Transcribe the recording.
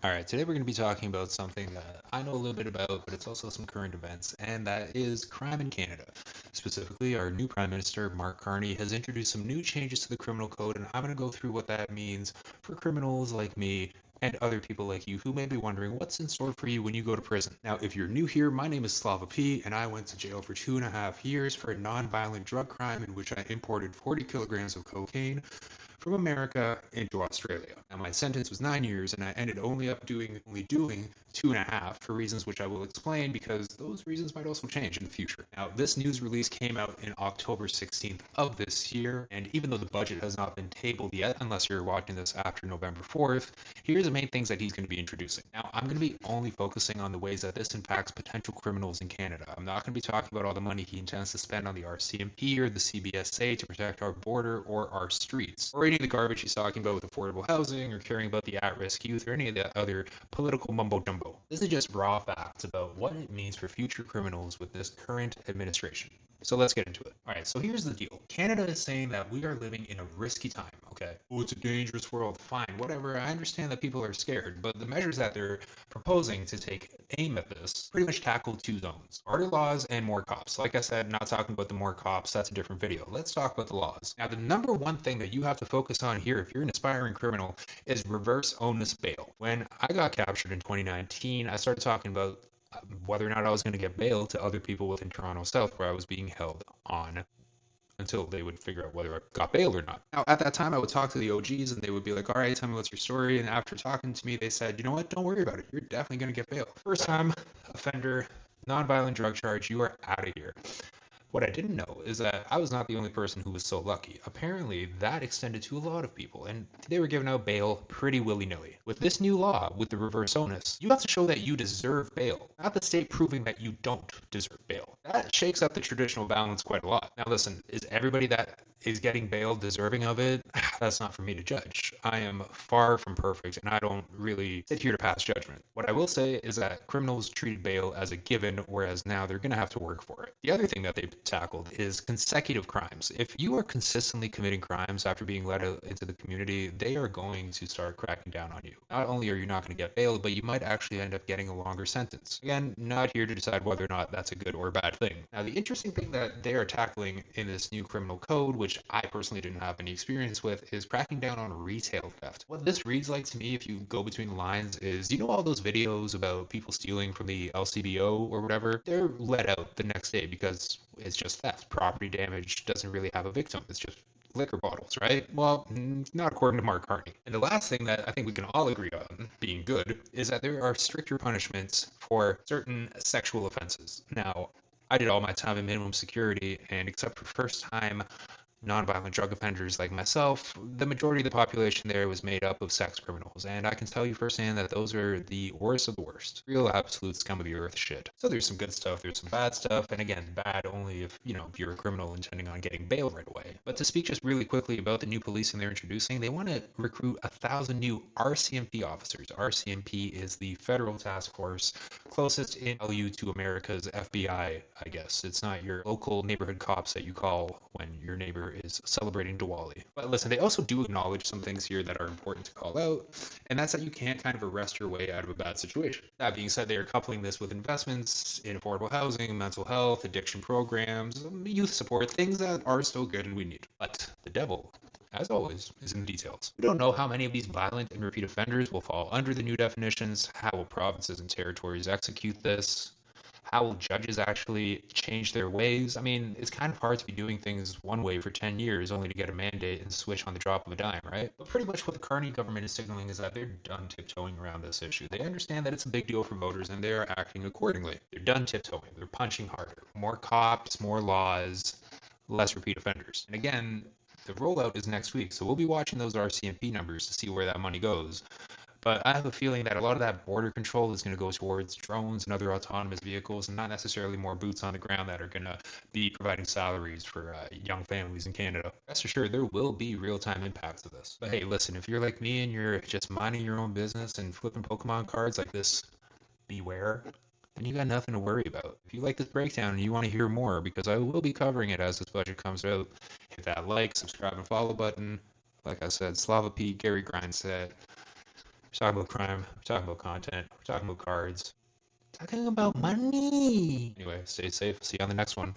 All right, today we're going to be talking about something that I know a little bit about, but it's also some current events, and that is crime in Canada. Specifically, our new Prime Minister, Mark Carney, has introduced some new changes to the criminal code, and I'm going to go through what that means for criminals like me and other people like you who may be wondering what's in store for you when you go to prison. Now, if you're new here, my name is Slava P, and I went to jail for 2.5 years for a non-violent drug crime in which I imported 40 kilograms of cocaine from America into Australia. Now, my sentence was 9 years, and I ended only doing 2.5 for reasons which I will explain because those reasons might also change in the future. Now, this news release came out in October 16th of this year, and even though the budget has not been tabled yet, unless you're watching this after November 4th, here's the main things that he's going to be introducing. Now, I'm going to be only focusing on the ways that this impacts potential criminals in Canada. I'm not going to be talking about all the money he intends to spend on the RCMP or the CBSA to protect our border or our streets, or any of the garbage he's talking about with affordable housing or caring about the at-risk youth or any of the other political mumbo-jumbo. This is just raw facts about what it means for future criminals with this current administration. So let's get into it. All right, so here's the deal. Canada is saying that we are living in a risky time, okay? Oh, it's a dangerous world. Fine, whatever. I understand that people are scared, but the measures that they're proposing to take aim at this pretty much tackle two zones: harder laws and more cops. Like I said, not talking about the more cops, that's a different video. Let's talk about the laws. Now, the number one thing that you have to focus on here if you're an aspiring criminal is reverse onus bail. When I got captured in 2019, I started talking about whether or not I was going to get bail to other people within Toronto South where I was being held on until they would figure out whether I got bail or not. Now, at that time, I would talk to the OGs and they would be like, all right, tell me what's your story. And after talking to me, they said, you know what, don't worry about it. You're definitely going to get bail. First time offender, nonviolent drug charge, you are out of here. What I didn't know is that I was not the only person who was so lucky. Apparently, that extended to a lot of people, and they were given out bail pretty willy-nilly. With this new law, with the reverse onus, you have to show that you deserve bail, not the state proving that you don't deserve bail. That shakes up the traditional balance quite a lot. Now listen, is everybody that is getting bail deserving of it? That's not for me to judge. I am far from perfect, and I don't really sit here to pass judgment. What I will say is that criminals treated bail as a given, whereas now they're going to have to work for it. The other thing that they've tackled is consecutive crimes. If you are consistently committing crimes after being let out into the community, they are going to start cracking down on you. Not only are you not going to get bail, but you might actually end up getting a longer sentence. Again, not here to decide whether or not that's a good or bad thing. Now, the interesting thing that they are tackling in this new criminal code, which I personally didn't have any experience with, is cracking down on retail theft. What this reads like to me, if you go between the lines, is you know all those videos about people stealing from the LCBO or whatever? They're let out the next day because it's just theft. Property damage doesn't really have a victim. It's just liquor bottles, right? Well, not according to Mark Carney. And the last thing that I think we can all agree on, being good, is that there are stricter punishments for certain sexual offenses. Now, I did all my time in minimum security, and except for first time nonviolent drug offenders like myself, the majority of the population there was made up of sex criminals, and I can tell you firsthand that those are the worst of the worst. Real absolute scum of the earth shit. So there's some good stuff, there's some bad stuff, and again, bad only if, if you're a criminal intending on getting bail right away. But to speak just really quickly about the new policing they're introducing, they want to recruit 1,000 new RCMP officers. RCMP is the federal task force closest in value to America's FBI, I guess. It's not your local neighborhood cops that you call when your neighbor is celebrating Diwali. But listen, they also do acknowledge some things here that are important to call out, and that's that you can't kind of arrest your way out of a bad situation. That being said, they are coupling this with investments in affordable housing, mental health, addiction programs, youth support, things that are still good and we need. But the devil, as always, is in the details. We don't know how many of these violent and repeat offenders will fall under the new definitions. How will provinces and territories execute this? How will judges actually change their ways? I mean, it's kind of hard to be doing things one way for 10 years only to get a mandate and switch on the drop of a dime, right? But pretty much what the Carney government is signaling is that they're done tiptoeing around this issue. They understand that it's a big deal for voters and they are acting accordingly. They're done tiptoeing. They're punching harder. More cops, more laws, less repeat offenders. And again, the rollout is next week, so we'll be watching those RCMP numbers to see where that money goes. But I have a feeling that a lot of that border control is going to go towards drones and other autonomous vehicles and not necessarily more boots on the ground that are going to be providing salaries for young families in Canada. Rest assured, there will be real-time impacts of this. But hey, listen, if you're like me and you're just minding your own business and flipping Pokemon cards like this, beware, then you got nothing to worry about. If you like this breakdown and you want to hear more, because I will be covering it as this budget comes out, hit that like, subscribe, and follow button. Like I said, Slava P, Gary Grind said, We're talking about crime. We're talking about content. We're talking about cards. Talking about money. Anyway, stay safe. See you on the next one.